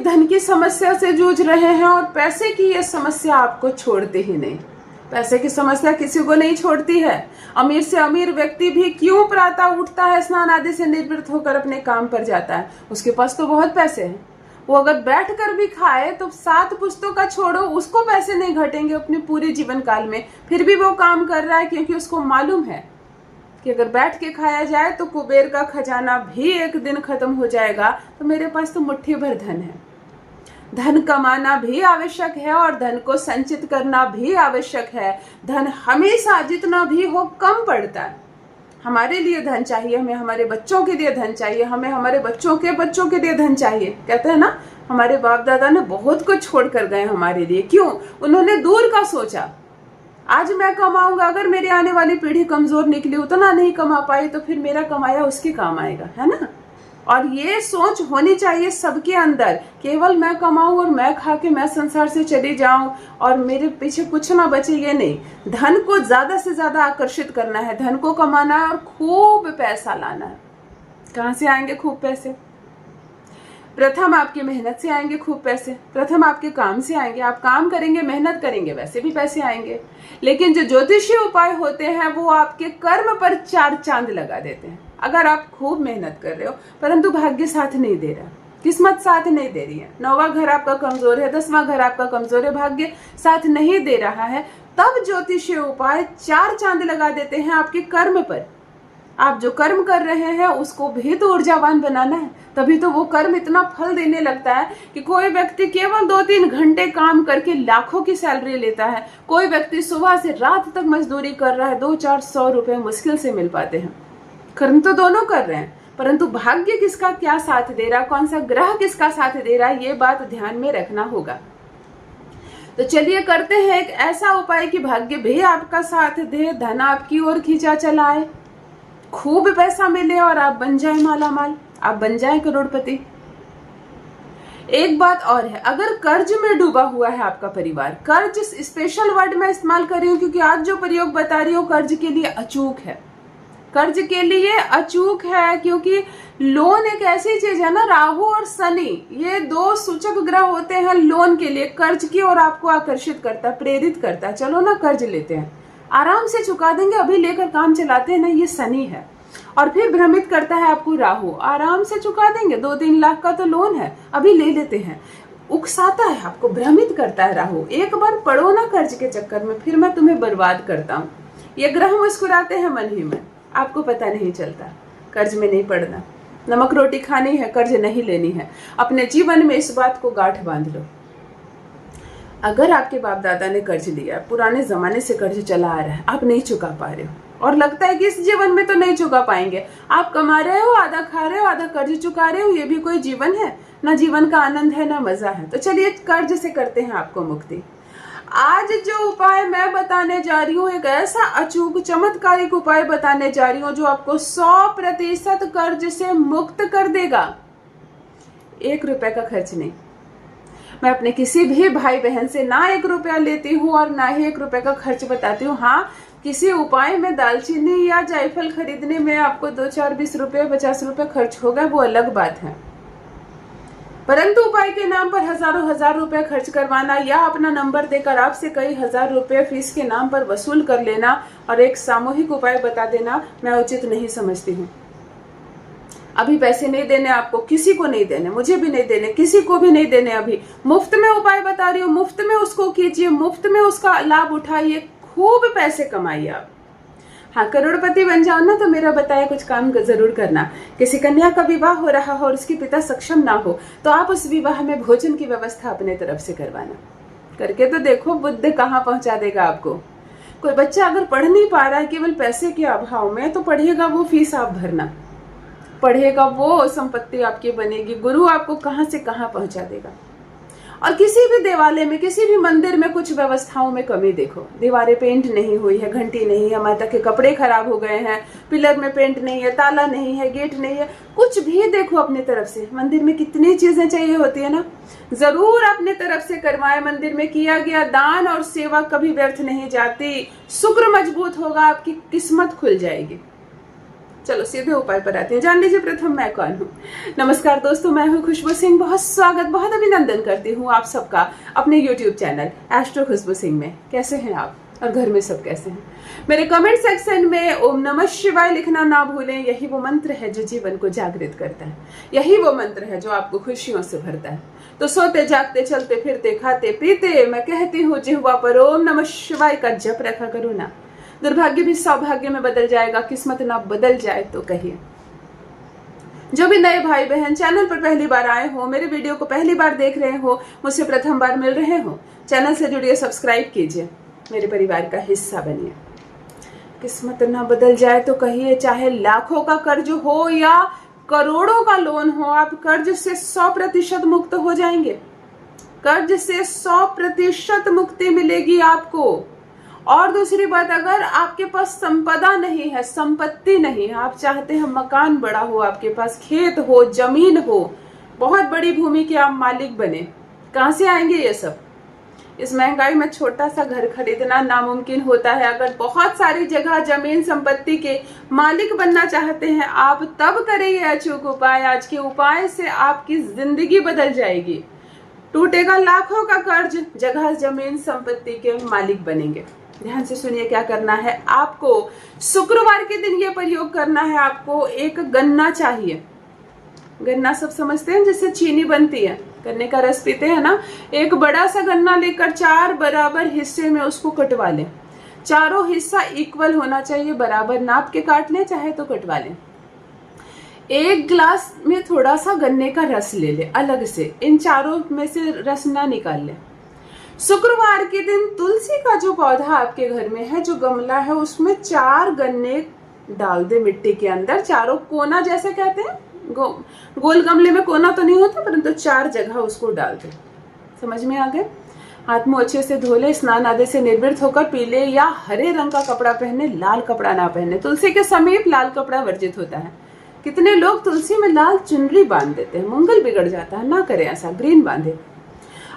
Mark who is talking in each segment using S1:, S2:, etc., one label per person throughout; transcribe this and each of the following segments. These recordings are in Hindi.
S1: धन की समस्या से जूझ रहे हैं और पैसे की यह समस्या आपको छोड़ती ही नहीं। पैसे की समस्या किसी को नहीं छोड़ती है। अमीर से अमीर व्यक्ति भी क्यों प्रातः उठता है, स्नान आदि से निवृत्त होकर अपने काम पर जाता है? उसके पास तो बहुत पैसे हैं। वो अगर बैठकर भी खाए तो 7 पुश्तों का छोड़ो, उसको पैसे नहीं घटेंगे अपने पूरे जीवन काल में, फिर भी वो काम कर रहा है, क्योंकि उसको मालूम है कि अगर बैठ के खाया जाए तो कुबेर का खजाना भी एक दिन खत्म हो जाएगा, तो मेरे पास तो मुट्ठी भर धन है। धन कमाना भी आवश्यक है और धन को संचित करना भी आवश्यक है। धन हमेशा जितना भी हो कम पड़ता है। हमारे लिए धन चाहिए, हमें हमारे बच्चों के लिए धन चाहिए, हमें हमारे बच्चों के लिए धन चाहिए। कहते हैं ना, हमारे बाप दादा ने बहुत कुछ छोड़ कर गए हमारे लिए। क्यों? उन्होंने दूर का सोचा। आज मैं कमाऊंगा, अगर मेरी आने वाली पीढ़ी कमजोर निकली, उतना नहीं कमा पाई, तो फिर मेरा कमाया उसके काम आएगा, है ना। और ये सोच होनी चाहिए सबके अंदर। केवल मैं कमाऊं और मैं खा के मैं संसार से चली जाऊं और मेरे पीछे कुछ ना बचे, ये नहीं। धन को ज्यादा से ज्यादा आकर्षित करना है, धन को कमाना है और खूब पैसा लाना है। कहां से आएंगे खूब पैसे? प्रथम आपकी मेहनत से आएंगे खूब पैसे, प्रथम आपके काम से आएंगे। आप काम करेंगे, मेहनत करेंगे, वैसे भी पैसे आएंगे। लेकिन जो ज्योतिषीय उपाय होते हैं वो आपके कर्म पर 4 चांद लगा देते हैं। अगर आप खूब मेहनत कर रहे हो परंतु भाग्य साथ नहीं दे रहा, किस्मत साथ नहीं दे रही है, 9वां घर आपका कमजोर है, 10वां घर आपका कमजोर है, भाग्य साथ नहीं दे रहा है, तब ज्योतिषीय उपाय 4 चांद लगा देते हैं आपके कर्म पर। आप जो कर्म कर रहे हैं उसको भी तो ऊर्जावान बनाना है, तभी तो वो कर्म इतना फल देने लगता है कि कोई व्यक्ति केवल 2-3 घंटे काम करके लाखों की सैलरी लेता है। कोई व्यक्ति सुबह से रात तक मजदूरी कर रहा है, 200-400 रुपए मुश्किल से मिल पाते हैं। कर्म तो दोनों कर रहे हैं, परंतु भाग्य किसका क्या साथ दे रहा, कौन सा ग्रह किसका साथ दे रहा है, ये बात ध्यान में रखना होगा। तो चलिए करते हैं एक ऐसा उपाय कि भाग्य भी आपका साथ दे, धन आपकी ओर खींचा चलाए, खूब पैसा मिले और आप बन जाए माला माल, आप बन जाए करोड़पति। एक बात और है, अगर कर्ज में डूबा हुआ है आपका परिवार, कर्ज स्पेशल वर्ड में इस्तेमाल कर रही हूँ क्योंकि आज जो प्रयोग बता रही हूँ कर्ज के लिए अचूक है, कर्ज के लिए अचूक है। क्योंकि लोन एक ऐसी चीज है ना, राहु और शनि ये 2 सूचक ग्रह होते हैं लोन के लिए, कर्ज की ओर आपको आकर्षित करता, प्रेरित करता। चलो ना कर्ज लेते हैं, आराम से चुका देंगे, अभी लेकर काम चलाते हैं ना, ये शनि है। और फिर भ्रमित करता है आपको राहु, आराम से चुका देंगे, 2-3 लाख का तो लोन है, अभी ले लेते हैं। उकसाता है आपको, भ्रमित करता है राहु। एक बार पड़ो ना कर्ज के चक्कर में, फिर मैं तुम्हें बर्बाद करता हूँ। ये ग्रह मुस्कुराते हैं मन ही मन, आपको पता नहीं चलता। कर्ज में नहीं पड़ना, नमक रोटी खानी है, कर्ज नहीं लेनी है। अपने जीवन में इस बात को गांठ बांध लो। अगर आपके बाप दादा ने कर्ज लिया, पुराने जमाने से कर्ज चला आ रहा है, आप नहीं चुका पा रहे हो और लगता है कि इस जीवन में तो नहीं चुका पाएंगे, आप कमा रहे हो, आधा खा रहे हो, आधा कर्ज चुका रहे हो, ये भी कोई जीवन है? ना जीवन का आनंद है, ना मजा है। तो चलिए कर्ज से करते हैं आपको मुक्ति। आज जो उपाय मैं बताने जा रही हूँ, एक ऐसा अचूक चमत्कारिक उपाय बताने जा रही हूँ जो आपको 100% कर्ज से मुक्त कर देगा। 1 रुपए का खर्च नहीं। मैं अपने किसी भी भाई बहन से ना 1 रुपया लेती हूँ और ना ही 1 रुपए का खर्च बताती हूँ। हाँ, किसी उपाय में दालचीनी या जायफल खरीदने में आपको 2-4-20 रुपए 50 रुपए खर्च होगा, वो अलग बात है। परंतु उपाय के नाम पर हजारों रुपए खर्च करवाना या अपना नंबर देकर आपसे कई हजार रुपए फीस के नाम पर वसूल कर लेना और एक सामूहिक उपाय बता देना, मैं उचित नहीं समझती हूँ। अभी पैसे नहीं देने आपको, किसी को नहीं देने, मुझे भी नहीं देने, किसी को भी नहीं देने। अभी मुफ्त में उपाय बता रही हूँ, मुफ्त में उसको कीजिए, मुफ्त में उसका लाभ उठाइए, खूब पैसे कमाइए आप। हाँ, करोड़पति बन जाओ ना तो मेरा बताया कुछ काम जरूर करना। किसी कन्या का विवाह हो रहा हो और उसके पिता सक्षम ना हो तो आप उस विवाह में भोजन की व्यवस्था अपने तरफ से करवाना। करके तो देखो बुद्ध कहाँ पहुंचा देगा आपको। कोई बच्चा अगर पढ़ नहीं पा रहा है केवल पैसे के अभाव में, तो पढ़ेगा वो फीस आप भरना, पढ़ेगा वो संपत्ति आपकी बनेगी, गुरु आपको कहाँ से कहाँ पहुंचा देगा। और किसी भी देवालय में, किसी भी मंदिर में कुछ व्यवस्थाओं में कमी देखो, दीवारें पेंट नहीं हुई है, घंटी नहीं है, माता के कपड़े खराब हो गए हैं, पिलर में पेंट नहीं है, ताला नहीं है, गेट नहीं है, कुछ भी देखो अपने तरफ से। मंदिर में कितनी चीजें चाहिए होती है ना, जरूर अपने तरफ से करवाए। मंदिर में किया गया दान और सेवा कभी व्यर्थ नहीं जाती। शुक्र मजबूत होगा, आपकी किस्मत खुल जाएगी। चलो सीधे उपाय पर आते हैं। जान लीजिए प्रथम मैं कौन हूँ। नमस्कार दोस्तों, मैं हूँ खुशबू सिंह। बहुत स्वागत, बहुत अभिनंदन करती हूँ आप सबका अपने YouTube चैनल एस्ट्रो खुशबू सिंह में। कैसे हैं आप और घर में सब कैसे हैं? मेरे कमेंट सेक्शन में ओम नमः शिवाय लिखना ना भूलें। यही वो मंत्र है जो जीवन को जागृत करता है, यही वो मंत्र है जो आपको खुशियों से भरता है। तो सोते जागते चलते फिरते खाते पीते मैं कहती हूँ जिह्वा पर ओम नमः शिवाय का जप रखा करो ना। दुर्भाग्य भी सौभाग्य में बदल जाएगा, किस्मत ना बदल जाए तो कहिए। जो भी नए भाई बहन चैनल पर पहली बार आए हो, मेरे वीडियो को पहली बार देख रहे हो, मुझसे प्रथम बार मिल रहे हो, चैनल से जुड़िए, सब्सक्राइब कीजिए, मेरे परिवार का हिस्सा बनिए। किस्मत ना बदल जाए तो कहिए, चाहे लाखों का कर्ज हो या करोड़ों का लोन हो, आप कर्ज से 100% मुक्त हो जाएंगे। कर्ज से 100% मुक्ति मिलेगी आपको। और दूसरी बात, अगर आपके पास संपदा नहीं है, संपत्ति नहीं है, आप चाहते हैं मकान बड़ा हो, आपके पास खेत हो, जमीन हो, बहुत बड़ी भूमि के आप मालिक बने, कहां से आएंगे ये सब? इस महंगाई में छोटा सा घर खरीदना नामुमकिन होता है। अगर बहुत सारी जगह जमीन संपत्ति के मालिक बनना चाहते हैं आप, तब करें ये अचूक उपाय। आज के उपाय से आपकी जिंदगी बदल जाएगी। टूटेगा लाखों का कर्ज, जगह जमीन संपत्ति के मालिक बनेंगे। ध्यान से सुनिए क्या करना है आपको। शुक्रवार के दिन ये प्रयोग करना है आपको। एक गन्ना चाहिए। गन्ना सब समझते हैं जिससे चीनी बनती है, गन्ने का रस पीते हैं ना। एक बड़ा सा गन्ना लेकर 4 बराबर हिस्से में उसको कटवा लें। चारों हिस्सा इक्वल होना चाहिए, बराबर नाप के काट लें, चाहे तो कटवा लें। एक ग्लास में थोड़ा सा गन्ने का रस ले ले अलग से, इन चारों में से रस ना निकाल ले। शुक्रवार के दिन तुलसी का जो पौधा आपके घर में है, जो गमला है, उसमें 4 गन्ने डाल दे मिट्टी के अंदर। चारों कोना जैसे कहते हैं, गोल गमले में कोना तो नहीं होता, परंतु 4 जगह उसको डाल दे। समझ में आ गए? हाथ मुंह अच्छे से धो ले, स्नान आदि से निर्वृत्त होकर पीले या हरे रंग का कपड़ा पहने, लाल कपड़ा ना पहने। तुलसी के समीप लाल कपड़ा वर्जित होता है। कितने लोग तुलसी में लाल चुनरी बांध देते हैं, मंगल बिगड़ जाता है। ना करें ऐसा, ग्रीन बांधे।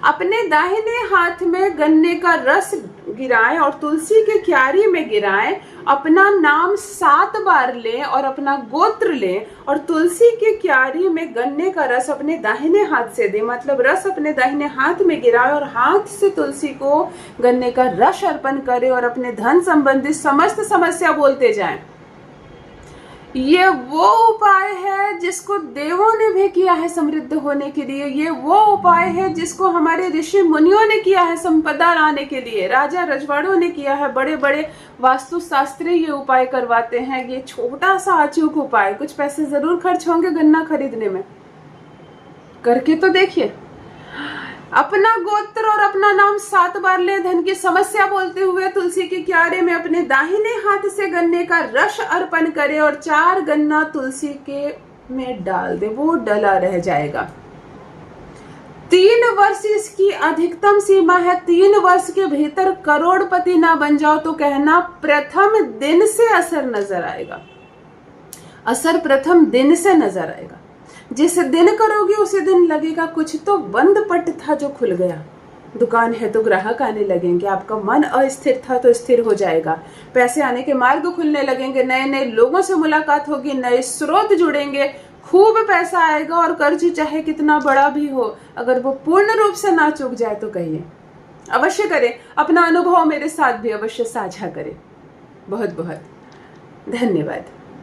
S1: अपने दाहिने हाथ में गन्ने का रस गिराएं और तुलसी के क्यारी में गिराएं। अपना नाम 7 बार लें और अपना गोत्र लें और तुलसी के क्यारी में गन्ने का रस अपने दाहिने हाथ से दें। मतलब रस अपने दाहिने हाथ में गिराएं और हाथ से तुलसी को गन्ने का रस अर्पण करें और अपने धन संबंधित समस्त समस्या बोलते जाएं। ये वो उपाय है जिसको देवों ने भी किया है समृद्ध होने के लिए। ये वो उपाय है जिसको हमारे ऋषि मुनियों ने किया है संपदा लाने के लिए। राजा रजवाड़ों ने किया है, बड़े बड़े वास्तुशास्त्री ये उपाय करवाते हैं। ये छोटा सा अचूक उपाय, कुछ पैसे जरूर खर्च होंगे गन्ना खरीदने में, करके तो देखिए। अपना गोत्र और अपना नाम 7 बार ले, धन की समस्या बोलते हुए तुलसी के क्यारे में अपने दाहिने हाथ से गन्ने का रस अर्पण करे और 4 गन्ना तुलसी के में डाल दे। वो डला रह जाएगा। 3 वर्ष इसकी अधिकतम सीमा है। 3 वर्ष के भीतर करोड़पति ना बन जाओ तो कहना प्रथम दिन से असर नजर आएगा। असर प्रथम दिन से नजर आएगा। जिस दिन करोगे उसी दिन लगेगा कुछ तो बंद पट था जो खुल गया। दुकान है तो ग्राहक आने लगेंगे, आपका मन अस्थिर था तो स्थिर हो जाएगा। पैसे आने के मार्ग खुलने लगेंगे, नए नए लोगों से मुलाकात होगी, नए स्रोत जुड़ेंगे, खूब पैसा आएगा। और कर्ज चाहे कितना बड़ा भी हो, अगर वो पूर्ण रूप से ना चूक जाए तो कहिए। अवश्य करें, अपना अनुभव मेरे साथ भी अवश्य साझा करें। बहुत बहुत धन्यवाद।